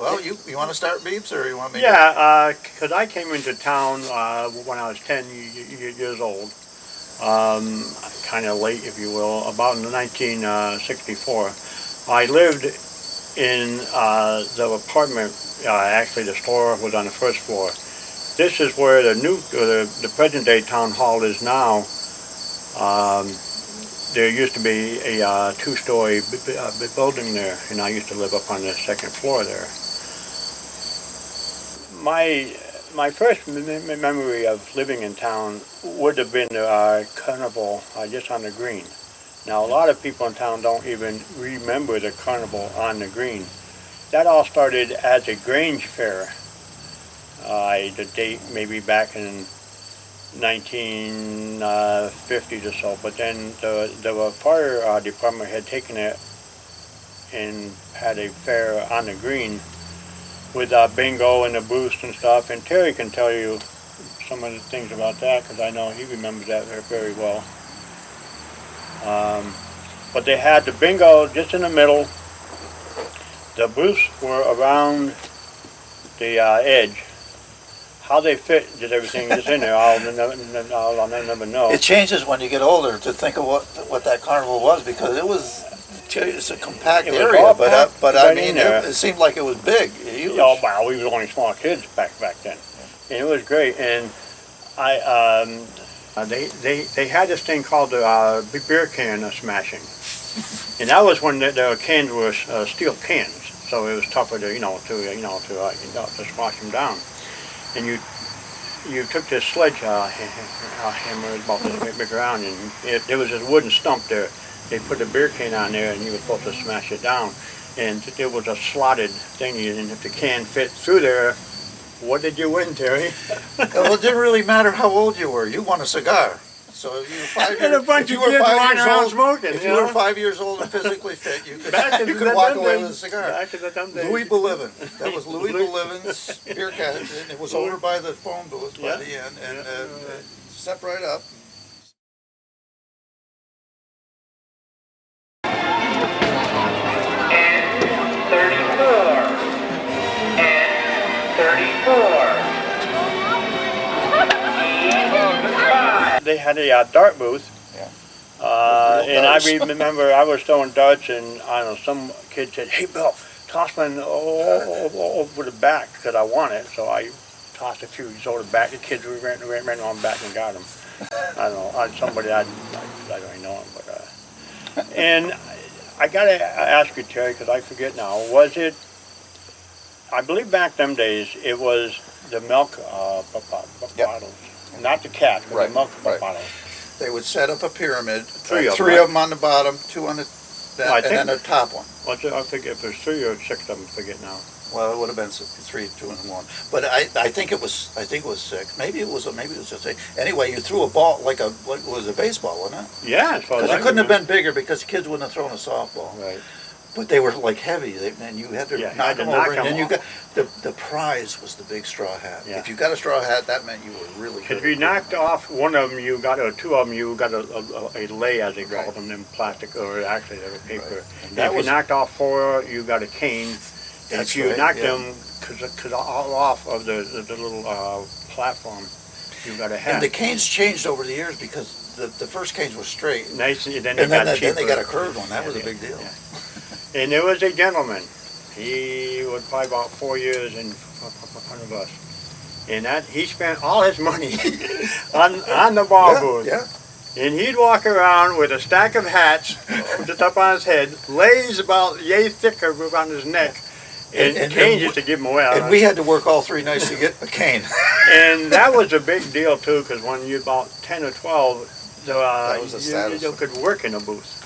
Well, you want to start, Beeps, or you want me to? Yeah, because I came into town when I was 10 years old, kind of late, if you will, about in 1964. I lived in the apartment. Actually, the store was on the first floor. This is where the present-day town hall is now. Um, there used to be a two-story building there, and I used to live up on the second floor there. My first memory of living in town would have been the carnival just on the green. Now, a lot of people in town don't even remember the carnival on the green. That all started as a Grange fair. The date maybe back in 1950s or so, but then the fire department had taken it and had a fair on the green with bingo and the boost and stuff, and Terry can tell you some of the things about that because I know he remembers that very well. But they had the bingo just in the middle. The booths were around the edge. How they fit just everything just in there, I'll never know. It changes when you get older to think of what that carnival was, because it's a compact area, but I mean, it seemed like it was big. Huge. Oh, wow, we were only small kids back then, and it was great. And they had this thing called the beer can smashing, and that was when the cans were steel cans, so it was tougher to to smash them down. And you took this sledge hammer about this big around, and there was this wooden stump there. They put a beer can on there, and you were supposed to smash it down. And it was a slotted thing, and if the can fit through there, what did you win, Terry? Well, it didn't really matter how old you were. You won a cigar. So if you were 5 years, if you were 5 years old, smoking, if you were 5 years old and physically fit, you could walk away with a cigar. Back in the dumb days. Louis Belivin. That was Louis Belivin's beer can. And it was over by the phone booth by the end, and step right up. They had a dart booth, and I remember I was throwing darts, and I don't know, some kid said, "Hey, Bill, toss one over the back because I want it." So I tossed a few over the back. The kids ran on back and got them. I don't know, somebody I don't even know him, but and I gotta ask you, Terry, because I forget now. Was it? I believe back them days it was the milk bottles. Not the cat, but the milk bottles. They would set up a pyramid, three of them on the bottom, two on the and then the top one. I think if there's 3 or 6 of them, I forget now. Well, it would have been 3, 2, and 1. But I think it was 6. Maybe it was just 8. Anyway, you threw a ball like it was a baseball, wasn't it? Yeah, because it couldn't have been bigger because kids wouldn't have thrown a softball. Right. But they were like heavy, and you had to knock them over. And then you got the prize was the big straw hat. Yeah. If you got a straw hat, that meant you were really good. If you knocked off one of them, you got or 2 of them, you got a lei, as they called them, in plastic, or actually they were paper. Right. And if you knocked off 4, you got a cane. And if you knocked them all off of the little platform, you got a hat. And the canes changed over the years because the first canes were straight. Nice, then they got a curved one. That was a big deal. Yeah. And there was a gentleman. He was probably about 4 years in front of us, and he spent all his money on the ball booth. Yeah. And he'd walk around with a stack of hats just up on his head, leis about yay thick around his neck, and canes used to give him away. And we had to work all 3 nights to get a cane. And that was a big deal too, because when you're about 10 or 12, that was a status. You could work in a booth.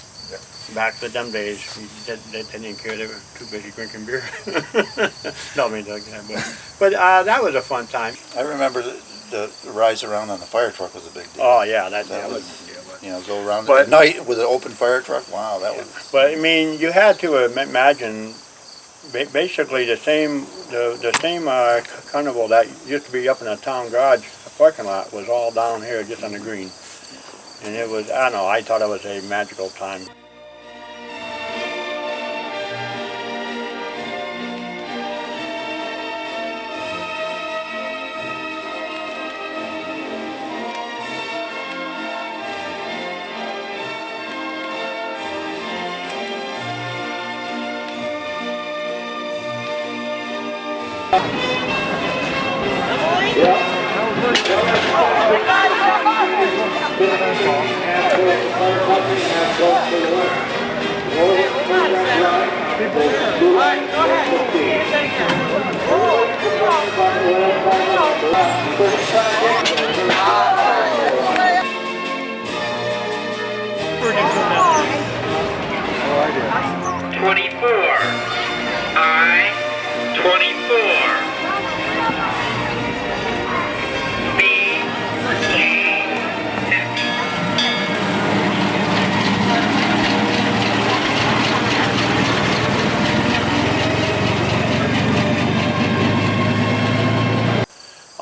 Back to them days, they didn't care. They were too busy drinking beer. No, I mean, but that was a fun time. I remember the rides around on the fire truck was a big deal. Oh yeah, that was. Go around at night with an open fire truck. Wow, that was. But I mean, you had to imagine basically the same carnival that used to be up in the town garage parking lot was all down here just on the green, and it was, I don't know, I thought it was a magical time.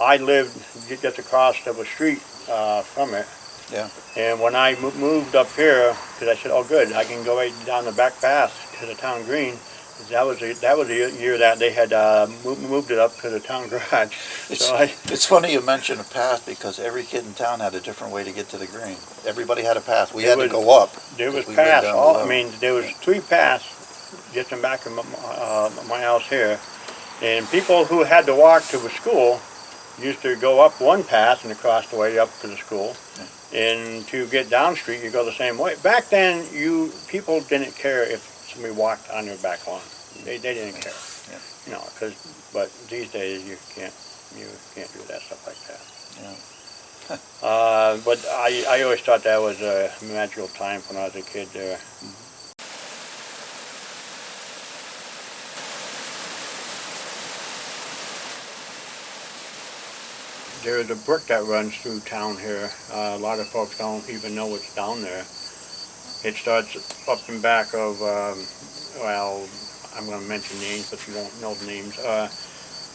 I lived just across the street from it. Yeah. And when I moved up here, because I said, oh good, I can go right down the back path to the town green. That was the year that they had moved it up to the town garage. It's funny you mention a path because every kid in town had a different way to get to the green. Everybody had a path. We had to go up. There was paths. I mean, there was 3 paths just in back of my house here, and people who had to walk to the school used to go up one path and across the way up to the school. Yeah. And to get down street, you go the same way. Back then, people didn't care if somebody walked on their back lawn. They didn't care. Yeah. You know, but these days you can't do that stuff like that. Yeah. But I always thought that was a magical time when I was a kid there. There's a brook that runs through town here. A lot of folks don't even know what's down there. It starts up in back of, well, I'm going to mention names, but you won't know the names.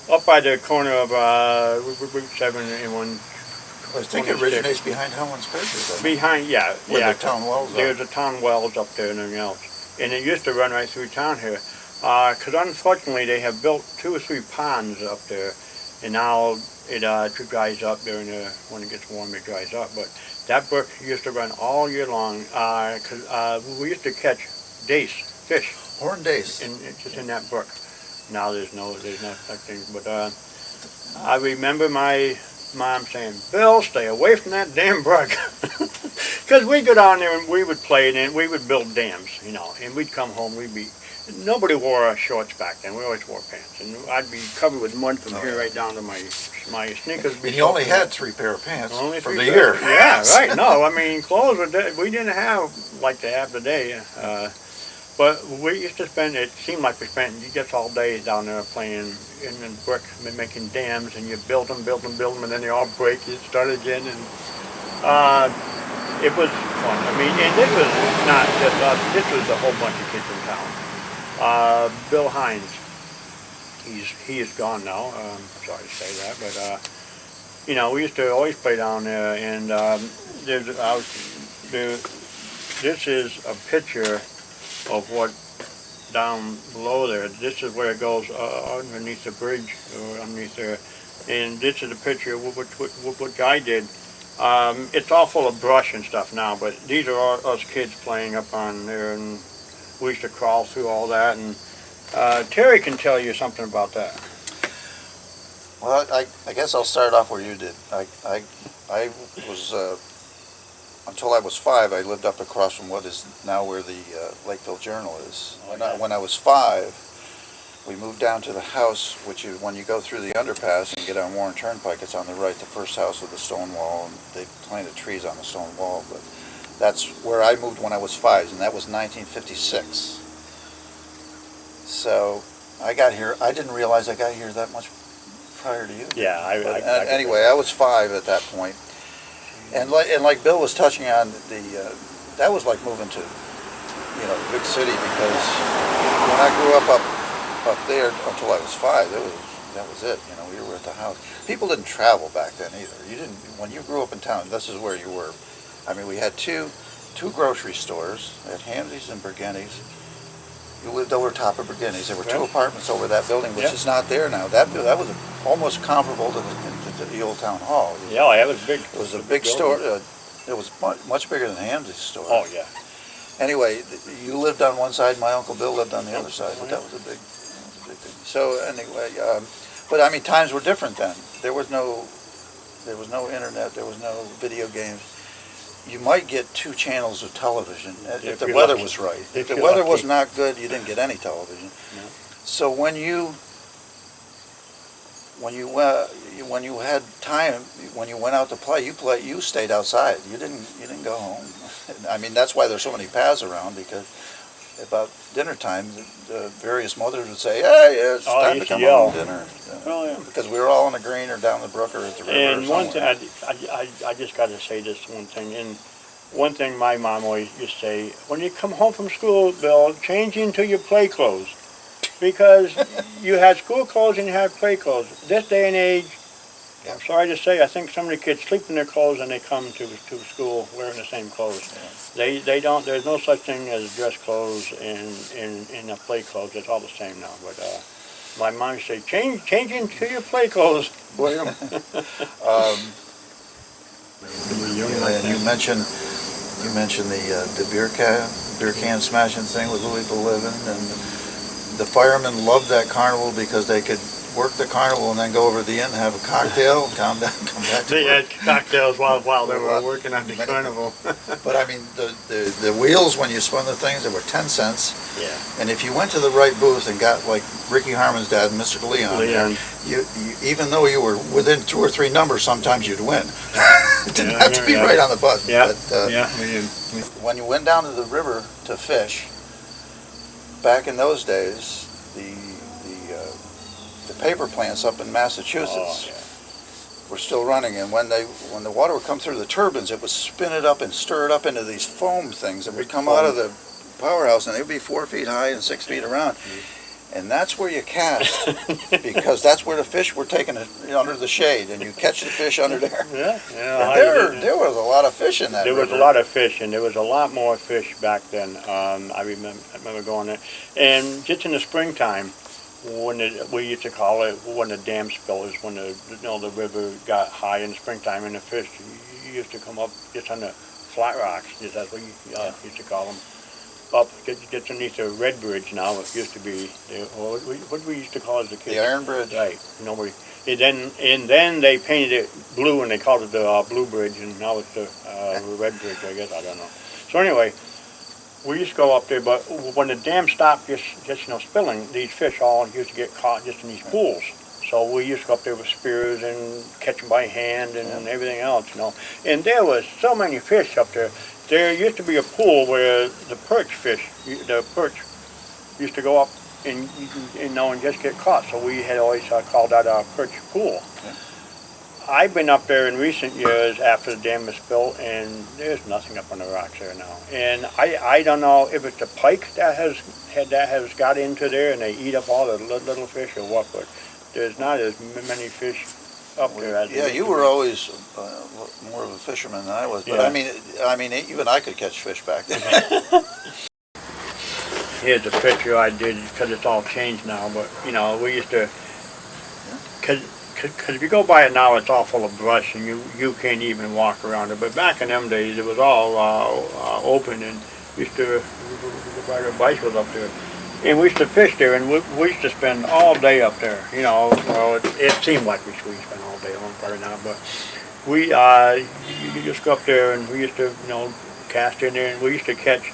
Up by the corner of Route 7 and 1. I think it originates behind Helen's Pictures. Behind, yeah. Where the town wells are. There's a town wells up there and everything else. And it used to run right through town here. Because unfortunately they have built 2 or 3 ponds up there. And now it dries up during when it gets warm, it dries up. But that brook used to run all year long. Cause we used to catch dace, fish. Horn dace. Just in that brook. Now there's no such thing. But I remember my mom saying, "Bill, stay away from that damn brook." Because we'd go down there and we would play in it. We would build dams, you know. And we'd come home. Nobody wore shorts back then. We always wore pants, and I'd be covered with mud from here right down to my sneakers. And you only had 3 pair of pants for the year. year. Yeah, right. No, I mean clothes we didn't have like they have today. But we used to spend. It seemed like we spent just all day down there playing in the brook, making dams, and you build them, and then they all break. You start again, and it was fun. I mean, and this was not just us. This was a whole bunch of kids in town. Bill Hines, he is gone now. I'm sorry to say that, but you know, we used to always play down there. And this is a picture of what down below there. This is where it goes underneath the bridge or underneath there. And this is a picture of what I did. It's all full of brush and stuff now, but these are all us kids playing up on there, and we used to crawl through all that. And Terry can tell you something about that. Well, I guess I'll start off where you did. I was, until I was 5, I lived up across from what is now where the Lakeville Journal is. When I was 5, we moved down to the house, which is when you go through the underpass and get on Warren Turnpike, it's on the right, the first house with the stone wall, and they planted trees on the stone wall. But that's where I moved when I was 5, and that was 1956. So I got here, I didn't realize I got here that much prior to you. Yeah, anyway, I was 5 at that point. And like Bill was touching on, that was like moving to, you know, big city, because when I grew up there until I was 5, that was it. You know, we were at the house. People didn't travel back then either. You didn't, when you grew up in town, this is where you were. I mean, we had two grocery stores at Hamsy's and Burgenny's. You lived over top of Burgenny's. There were 2 apartments over that building, which is not there now. That was almost comparable to the old town hall. Yeah, that was big. It was a big store. It was much bigger than Hamsy's store. Oh yeah. Anyway, you lived on one side. My Uncle Bill lived on the other side. But that was a big thing. So anyway, But I mean, times were different then. There was no internet, there was no video games. You might get 2 channels of television if the weather was right. If the weather was not good, you didn't get any television. No. So when you had time, when you went out to play, you stayed outside. You didn't go home. I mean, that's why there's so many paths around, because about dinner time, the various mothers would say, "Hey, it's time to come home to dinner." Oh, yeah. Because we were all in the green or down the brook or at the river. And or one thing, somewhere. I just got to say this one thing. And one thing my mom always used to say, when you come home from school, Bill, change into your play clothes. Because you had school clothes and you had play clothes. This day and age, Yeah. I'm sorry to say, I think some of the kids sleep in their clothes and they come to school wearing the same clothes. Yeah. They don't, there's no such thing as dress clothes and the play clothes. It's all the same now. But my mom used to say, change into your play clothes, William. And you mentioned the beer can smashing thing with Louisville Living, and the firemen loved that carnival because they could work the carnival and then go over to the inn and have a cocktail and come back to They work. had cocktails while they were working on the carnival. But I mean, the wheels, when you spun the things, they were 10 cents. Yeah. And if you went to the right booth and got, like Ricky Harmon's dad, Mr. Leon, you even though you were within 2 or 3 numbers, sometimes you'd win. It didn't have to be right on the button. Yeah. But, when you went down to the river to fish, back in those days, the paper plants up in Massachusetts were still running, and when the water would come through the turbines, it would spin it up and stir it up into these foam things that would come out of the powerhouse, and they would be 4 feet high and 6 feet around. And that's where you cast, because that's where the fish were taken under the shade, and you catch the fish under there. Yeah. There was a lot of fish in that There was river. a lot of fish, and there was a lot more fish back then. I remember going there. And just in the springtime, we used to call it when the dam spill is when the river got high in the springtime, and the fish used to come up just on the flat rocks. That's what you used to call them. Up just underneath the Red Bridge now. It used to be what we used to call it as a kid. The Iron Bridge. Right. And then they painted it blue and they called it the Blue Bridge, and now it's the Red Bridge, I guess. I don't know. So anyway, we used to go up there, but when the dam stopped just spilling, these fish all used to get caught just in these pools. So we used to go up there with spears and catch them by hand and everything else, And there was so many fish up there. There used to be a pool where the perch used to go up and just get caught. So we had always called that our perch pool. Yeah. I've been up there in recent years after the dam was built, and there's nothing up on the rocks there now. And I don't know if it's the pike that has got into there and they eat up all the little fish or what, but there's not as many fish up there as Yeah, you were always more of a fisherman than I was, but Yeah. I mean, even I could catch fish back then. Here's a picture I did, because it's all changed now, but, we used to, because if you go by it now, it's all full of brush, and you can't even walk around it, but back in them days, it was all open, and we used to ride our bicycles up there. And we used to fish there, and we used to spend all day up there, Well, it seemed like we spent all day long, probably not, but you just go up there, and we used to, cast in there, and we used to catch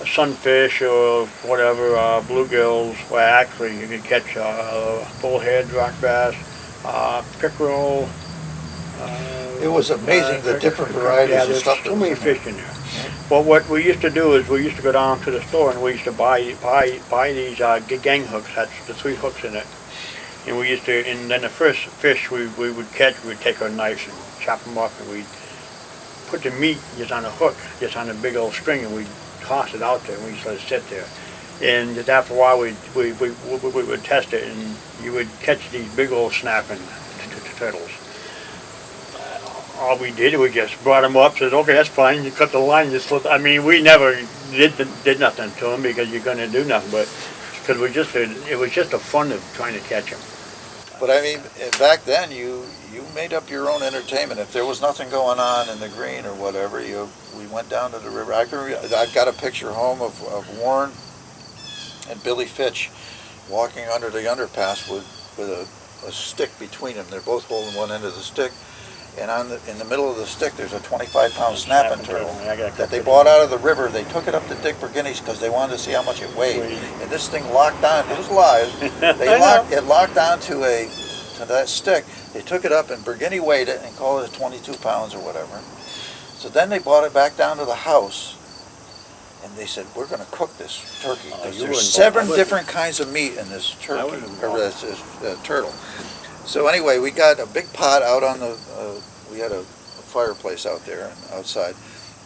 sunfish or whatever, bluegills. Well, actually, you could catch bullhead, rock bass, pickerel. It was amazing the different varieties of stuff. So many fish in there. But what we used to do is we used to go down to the store and we used to buy these gang hooks. That's the 3 hooks in it. And we used to, and then the first fish we would catch, we'd take our knives and chop them up, and we'd put the meat just on a hook, just on a big old string, and we'd toss it out there, and we used to let it sit there. And just after a while, we would test it, and you would catch these big old snapping turtles. All we did, we just brought them up, said, okay, that's fine, you cut the line, just slip. I mean, we never did nothing to them, because you're going to do nothing, but because it was just a fun of trying to catch them. But I mean, back then, you made up your own entertainment. If there was nothing going on in the green or whatever, we went down to the river. I've got a picture home of Warren and Billy Fitch walking under the underpass with a a stick between them. They're both holding one end of the stick. And in the middle of the stick, there's a 25-pound snapping turtle that they bought out of the river. They took it up to Dick Bergini's because they wanted to see how much it weighed. And this thing locked on. It was live. It locked on to that stick. They took it up, and Bergini weighed it and called it 22 pounds or whatever. So then they brought it back down to the house, and they said, "We're going to cook this turkey because there's 7 different kinds of meat in this turkey or this turtle." So anyway, we got a big pot out on the, we had a fireplace out there outside.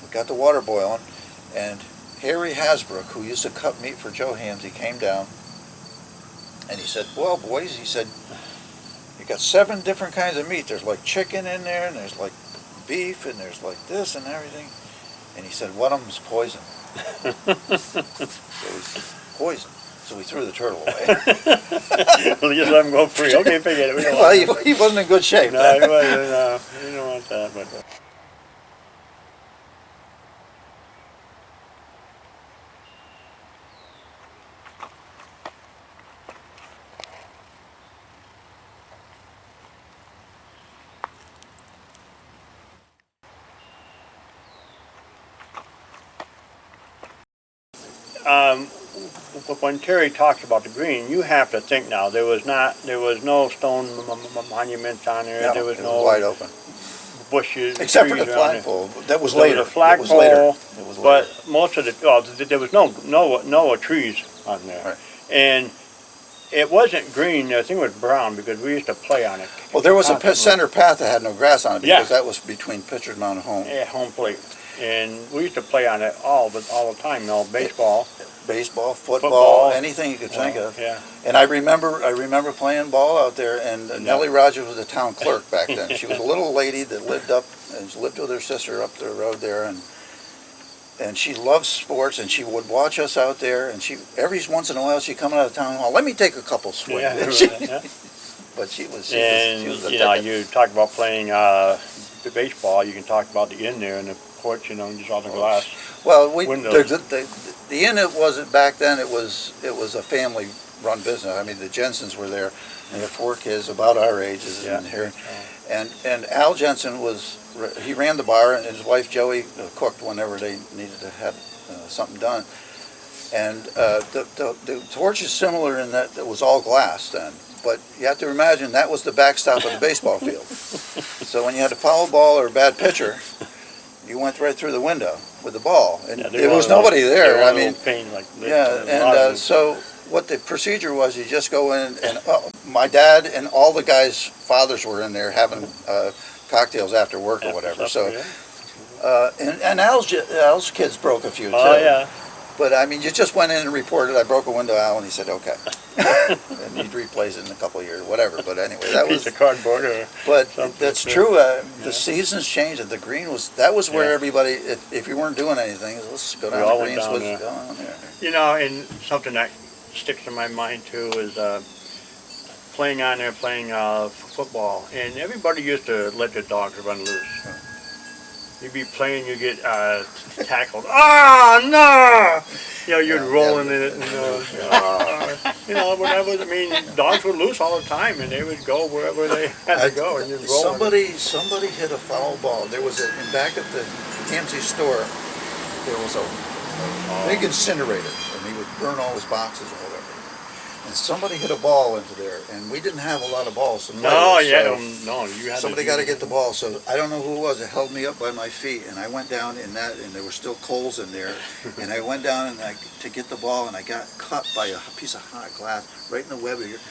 We got the water boiling, and Harry Hasbrook, who used to cut meat for Joe Hams, he came down, and he said, "Well, boys," he said, "you got 7 different kinds of meat. There's like chicken in there, and there's like beef, and there's like this and everything." And he said, "One of them's poison." So it's poison. So we threw the turtle away. Well, just let him go free. Okay, forget it. We don't Well, want he wasn't in good shape. No, he wasn't. No, we don't want that. But when Terry talks about the green, you have to think now. There was no stone monuments on there. No, there was it no wide open. bushes, Except for trees the around it. flagpole. That was There later. was a flagpole, It was later. but most of there was no trees on there, Right. and it wasn't green. I think it was brown because we used to play on it. Well, there was a constantly. center path that had no grass on it because Yeah. that was between Pitcher's Mound and home. Yeah, home plate, and we used to play on it all the time. You know, baseball. Baseball, football, Football. anything you could think of. Yeah. And I remember playing ball out there, and Nellie Rogers was the town clerk back then. She was a little lady that lived with her sister up the road there, and she loved sports, and she would watch us out there, and every once in a while she'd come out of town hall, "Let me take a couple swings." Yeah. But she was And a you know, ticket. you talk about playing baseball. You can talk about the inn there and the porch. You know, just all the glass. Well, windows. the inn, it wasn't back then. It was a family-run business. I mean, the Jensens were there, and they had 4 kids about our ages in here. And Al Jensen he ran the bar, and his wife Joey cooked whenever they needed to have something done. And the torch is similar in that it was all glass then. But you have to imagine that was the backstop of the baseball field. So when you had a foul ball or a bad pitcher, you went right through the window with the ball, and there was nobody there. I mean, so what the procedure was, you just go in, and my dad and all the guys' fathers were in there having cocktails after work or whatever. So, and Al's kids broke a few too. Oh yeah. But I mean, you just went in and reported, "I broke a window, Al," and he said, "Okay," and he'd replace it in a couple of years, whatever. But anyway, that was. Piece of cardboard or. But that's true. The seasons changed, and the green was where everybody. If you weren't doing anything, let's go down the greens. Let's go on there. You know, and something that sticks in my mind too is playing football, and everybody used to let their dogs run loose. You'd be playing, you get tackled. Ah, no! You know, you'd rolling in it, and you know, whatever. I mean, dogs would loose all the time, and they would go wherever they had to go, and you'd roll. Somebody hit a foul ball. There was back at the TMZ store. There was a big incinerator, and he would burn all his boxes or whatever. And somebody hit a ball into there, and we didn't have a lot of balls to play with. You had somebody got to get the ball. So I don't know who it was. It held me up by my feet, and I went down in that, and there were still coals in there. And I went down to get the ball, and I got cut by a piece of hot glass right in the web here.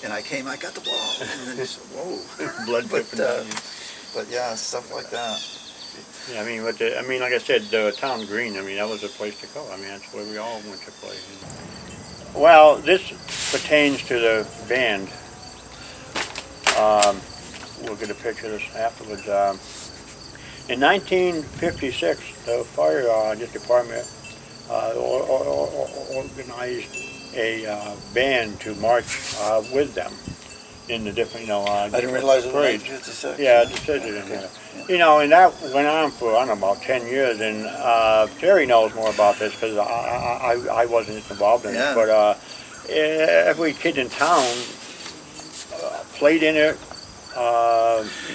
And I got the ball, and then just, whoa. Blood dripping down. But yeah, stuff like that. Yeah, I mean, like I said, Town Green. I mean, that was the place to go. I mean, that's where we all went to play. Well, this pertains to the band. We'll get a picture of this afterwards. In 1956, the fire department organized a band to march with them in the different, I didn't realize it was parades. 1956. Yeah, it says it in there. You know, and that went on for, I don't know, about 10 years, and Terry knows more about this because I wasn't involved in it, but every kid in town played in it.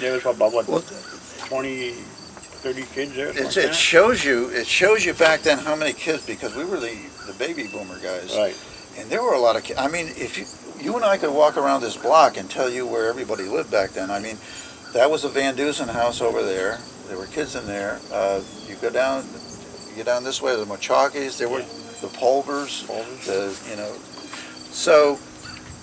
There was about what, Well, 20, 30 kids there. it shows you back then how many kids, because we were the baby boomer guys. Right. And there were a lot of kids. I mean, if you and I could walk around this block and tell you where everybody lived back then. I mean, that was the Van Dusen house over there. There were kids in there. You go down this way, the Machakis. There were the Pulvers. So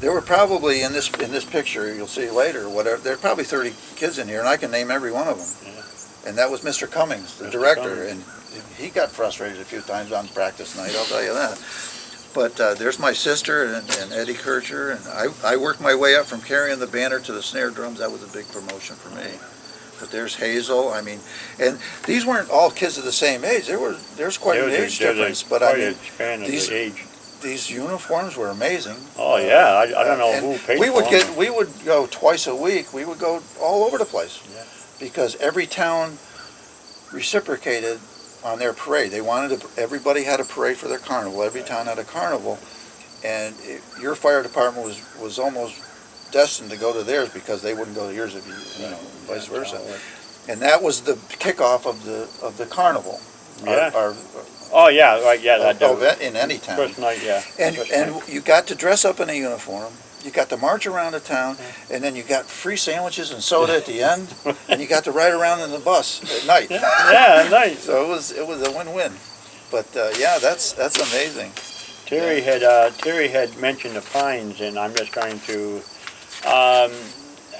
there were probably in this picture, you'll see later, whatever. There are probably 30 kids in here, and I can name every one of them. Yeah. And that was Mr. Cummings, the director, and he got frustrated a few times on practice night. I'll tell you that. But there's my sister and Eddie Kircher, and I worked my way up from carrying the banner to the snare drums. That was a big promotion for me. But there's Hazel. I mean, and these weren't all kids of the same age. There's quite an age difference. But I mean, these uniforms were amazing. Oh yeah, I don't know who paid for them. We would go twice a week. We would go all over the place because every town reciprocated on their parade. They wanted everybody had a parade for their carnival. Every town had a carnival, and your fire department was almost destined to go to theirs because they wouldn't go to yours if you know, vice versa. And that was the kickoff of the carnival. Yeah. Event in any town. First night, yeah. And you got to dress up in a uniform. You got to march around the town, and then you got free sandwiches and soda at the end, and you got to ride around in the bus at night. Yeah, at night. So it was a win-win. But yeah, that's amazing. Terry had mentioned the pines, and I'm just going to.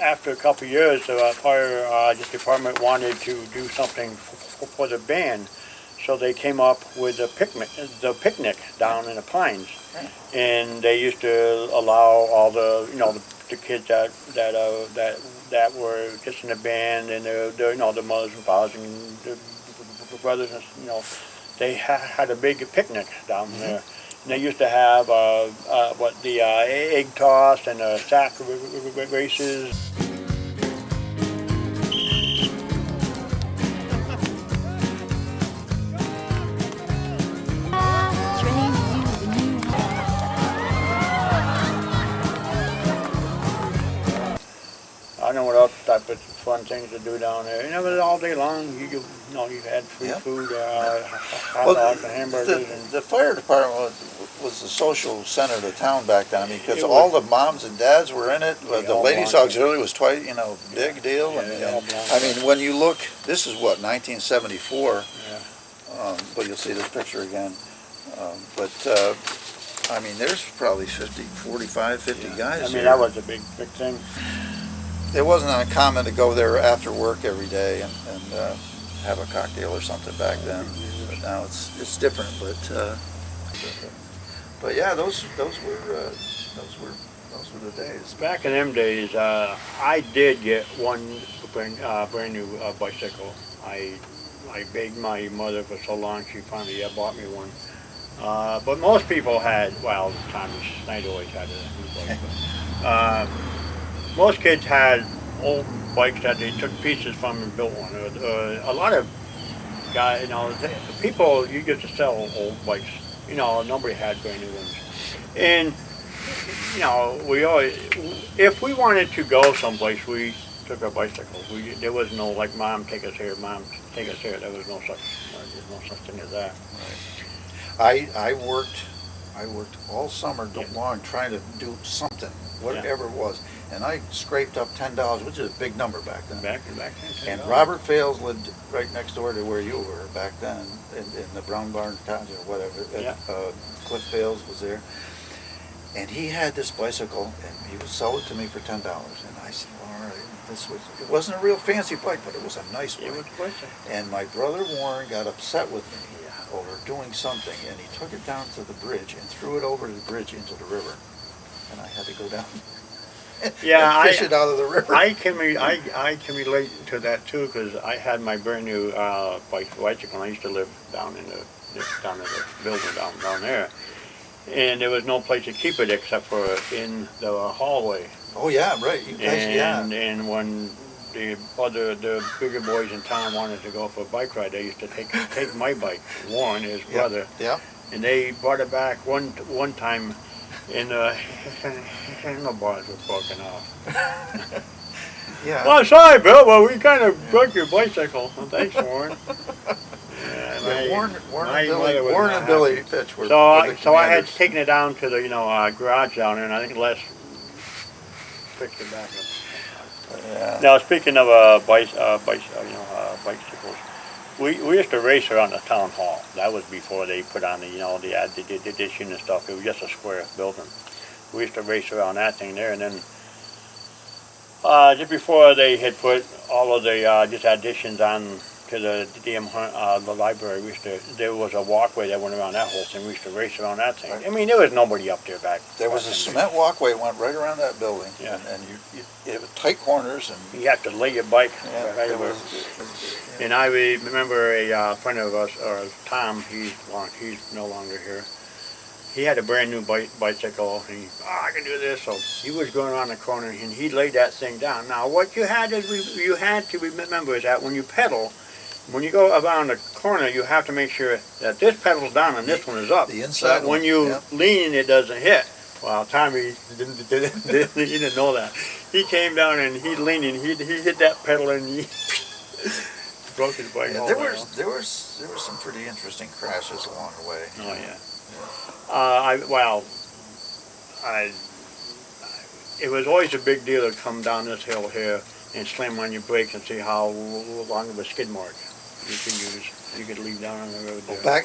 After a couple of years, the fire department wanted to do something for the band, so they came up with the picnic down in the pines. And they used to allow all the kids that were just in the band, and the mothers and fathers and the brothers, and they had a big picnic down there. And they used to have the egg toss and the sack races. I don't know what else type of fun things to do down there. It was all day long. You had free food, hot dogs and hamburgers. The fire department was the social center of the town back then. I mean, because all the moms and dads were in it. But the ladies' auxiliary was twice, big deal. I mean, when you look, this is what 1974. Yeah. But you'll see this picture again. I mean, there's probably 45, 50 guys. I mean, here. that was a big thing. It wasn't uncommon to go there after work every day and have a cocktail or something back then. But now it's different. But yeah, those were the days. Back in them days, I did get one brand new bicycle. I begged my mother for so long, she finally bought me one. But most people had, well, Thomas Snyder always had a new bike. But, most kids had old bikes that they took pieces from and built one. A lot of guys, people, you get to sell old bikes. Nobody had brand new ones. And, we always, if we wanted to go someplace, we took our bicycles. There was no, like, Mom, take us here, Mom, take us here. There was no such thing as that. Right. I worked all summer long trying to do something, whatever it was. And I scraped up $10, which is a big number back then. Back then. And Robert Fales lived right next door to where you were back then, in the Brown Barn Cottage or whatever. Yeah. Cliff Fales was there. And he had this bicycle, and he would sell it to me for $10. And I said, well, all right, it wasn't a real fancy bike, but it was a nice bike. And my brother Warren got upset with me over doing something, and he took it down to the bridge and threw it over the bridge into the river. And I had to go down. Yeah, fish it out of the river. I can relate to that too, because I had my brand new bicycle. I used to live down in the building down there, and there was no place to keep it except for in the hallway. Oh yeah, right. You guys, and when the bigger boys in town wanted to go for a bike ride, they used to take my bike, Warren, his brother. Yeah. And they brought it back one time. and the handlebars were broken off. Yeah. Well, sorry, Bill, but we kind of broke your bicycle. Well, thanks, Warren. Yeah, Warren and Billy Billy Fitch were So the I had commanders. taken it down to the garage down there, and I think Les fixed it back up. Yeah. Now speaking of bicycles, we used to race around the town hall. That was before they put on the addition and stuff. It was just a square building. We used to race around that thing there, and then just before they had put all of the just additions on to the the library, there was a walkway that went around that whole thing. We used to race around that thing. I mean, there was nobody up there back. There was a cement walkway went right around that building. Yeah. And it was tight corners and You have to lay your bike. yeah, right it over. was, And I remember a friend of us, or Tom, he's no longer here. He had a brand new bicycle. I can do this. So he was going around the corner and he laid that thing down. Now what you had to remember is that when you pedal, when you go around the corner, you have to make sure that this pedal's down and this one is up. The inside so that when one, you yeah. lean, it doesn't hit. Well, Tommy he didn't know that. He came down and he leaned and he hit that pedal and he broke his bike. yeah, there were some pretty interesting crashes along the way. Oh yeah. It was always a big deal to come down this hill here and slam on your brakes and see how long of a skid mark you could use. You could leave down on the road there. Well,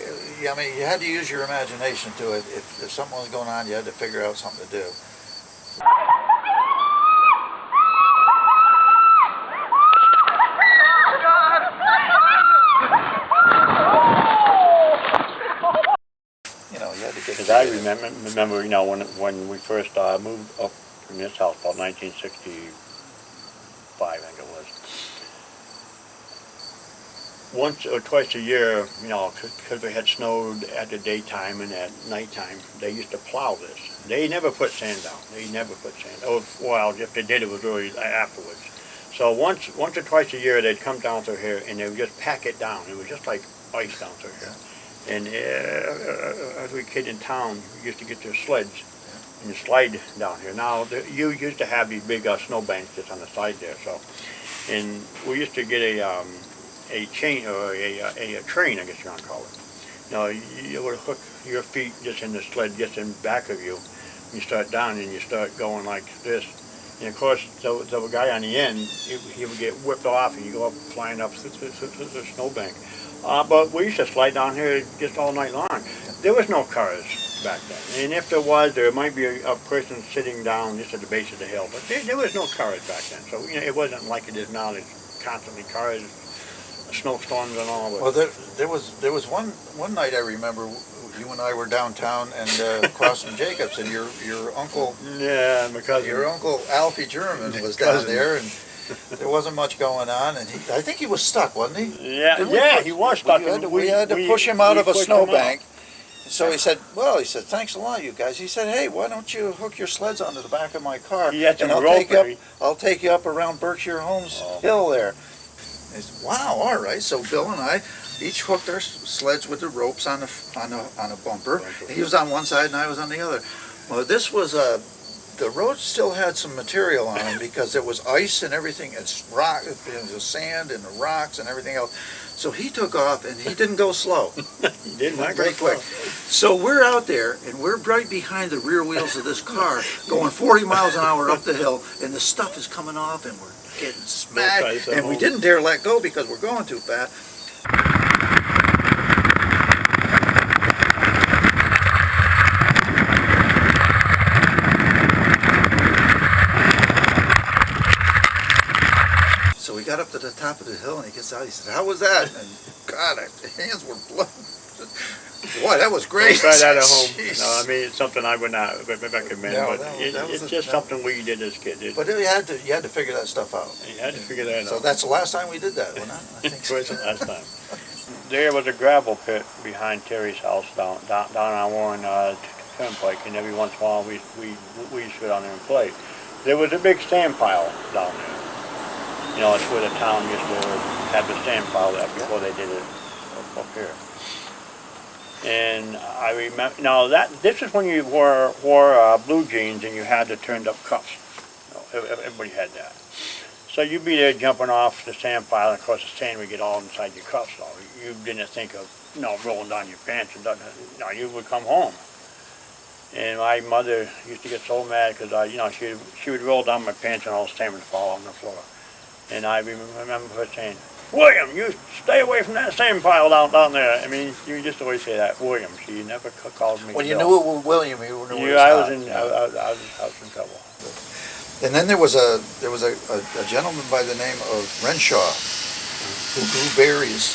I mean, you had to use your imagination to it. If something was going on, you had to figure out something to do. You know, you had to get. Because I remember, when we first moved up from this house, about 1965, I think it was. Once or twice a year, because it had snowed at the daytime and at nighttime, they used to plow this. They never put sand down. Oh, well, if they did, it was really afterwards. So once or twice a year, they'd come down through here and they would just pack it down. It was just like ice down through here. And every kid in town used to get their sleds and slide down here. Now, you used to have these big snow banks just on the side there. So, and we used to get a chain or a train, I guess you want to call it. You would hook your feet just in the sled, just in back of you. You start down and you start going like this. And of course, the guy on the end, he would get whipped off and you go up flying up the snowbank. But we used to slide down here just all night long. There was no cars back then. And if there was, there might be a person sitting down just at the base of the hill. But there was no cars back then. So it wasn't like it is now. There's constantly cars, snowstorms and all. Well, there was one night I remember you and I were downtown and across from Jacobs, and your uncle, my cousin, your uncle Alfie German was down there, and there wasn't much going on, and I think he was stuck, wasn't he? Yeah, he was stuck. We had to push him out of a snowbank. So he said, thanks a lot, you guys. He said, hey, why don't you hook your sleds onto the back of my car, and I'll take you up around Berkshire Homes Hill there. He said, wow, all right. So Bill and I each hooked our sleds with the ropes on a bumper. He was on one side and I was on the other. Well, this was the road still had some material on them because there was ice and everything. It's rock, the sand and the rocks and everything else. So he took off and he didn't go slow. He didn't. Went very quick. So we're out there and we're right behind the rear wheels of this car going 40 miles an hour up the hill, and the stuff is coming off and we're getting smacked, and we didn't dare let go because we're going too fast. So we got up to the top of the hill and he gets out, he said, how was that? And God, our hands were blood. Boy, that was great. Try that at home. No, I mean, it's something I would not recommend, No, but it's just something we did as kids. But you had to figure that stuff out. You had to figure that out. So that's the last time we did that, wasn't it? I think It was the last time. There was a gravel pit behind Terry's house down on Warren Turnpike, and every once in a while we used to go down there and play. There was a big sand pile down there. It's where the town used to have the sand pile there before they did it up here. And I remember, now this is when you wore blue jeans and you had the turned up cuffs. Everybody had that. So you'd be there jumping off the sand pile, and of course the sand would get all inside your cuffs. So you didn't think of, rolling down your pants and no, you would come home. And my mother used to get so mad because she would roll down my pants and all the sand would fall on the floor. And I remember her saying, "William, you stay away from that sand pile down there." I mean, you just always say that, William. She never called me. When you Bill. knew it was William, you knew it was I hot. was in trouble. And then there was a gentleman by the name of Renshaw who grew berries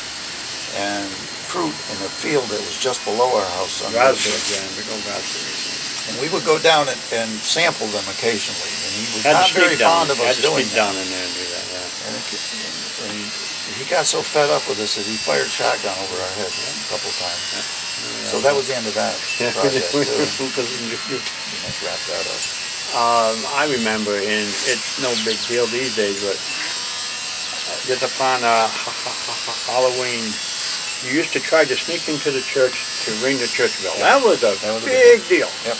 and fruit in a field that was just below our house. Raspberries, yeah, big old raspberries. And we would go down and sample them occasionally. And he was Had not to very sneak down. fond of us Had to doing sneak that. down in there and do that, yeah. And he got so fed up with us that he fired shotgun over our heads a couple of times. So that was the end of that project too. Let's wrap that up. I remember, and it's no big deal these days, but just upon Halloween, you used to try to sneak into the church to ring the church bell. That was a big deal. Yep.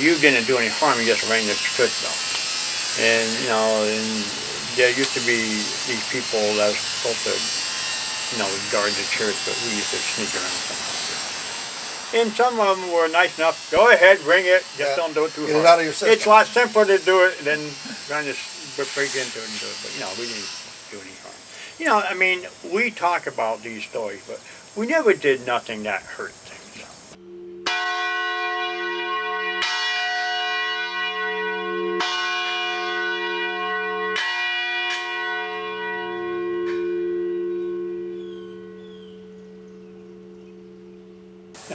You didn't do any harm, you just rang the church bell. And, and there used to be these people that were supposed to, guard the church, but we used to sneak around somehow. And some of them were nice enough, go ahead, ring it, just don't do it too hard. Get it out of your system. It's a lot simpler to do it than trying to break into it and do it, but, we didn't do any harm. We talk about these stories, but we never did nothing that hurt things.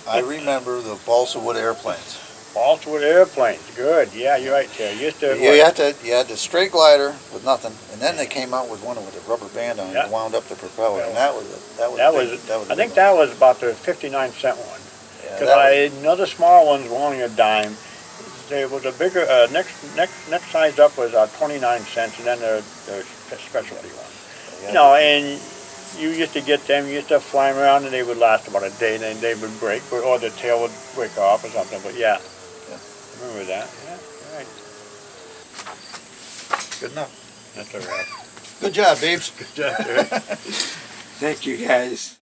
I remember the balsa wood airplanes. Balsa wood airplanes, good. Yeah, you're right there. You had the straight glider with nothing, and then they came out with one with a rubber band on it and wound up the propeller, and that was I think that was about the 59-cent one. Because another small ones were only a dime. There was a bigger next size up was 29 cents, and then the specialty one. And you used to get them. You used to fly them around, and they would last about a day, and then they would break, or the tail would break off or something. But yeah. Remember that? Yeah, right. Good enough. That's all right. Good job, babes. Good job, sir. Thank you, guys.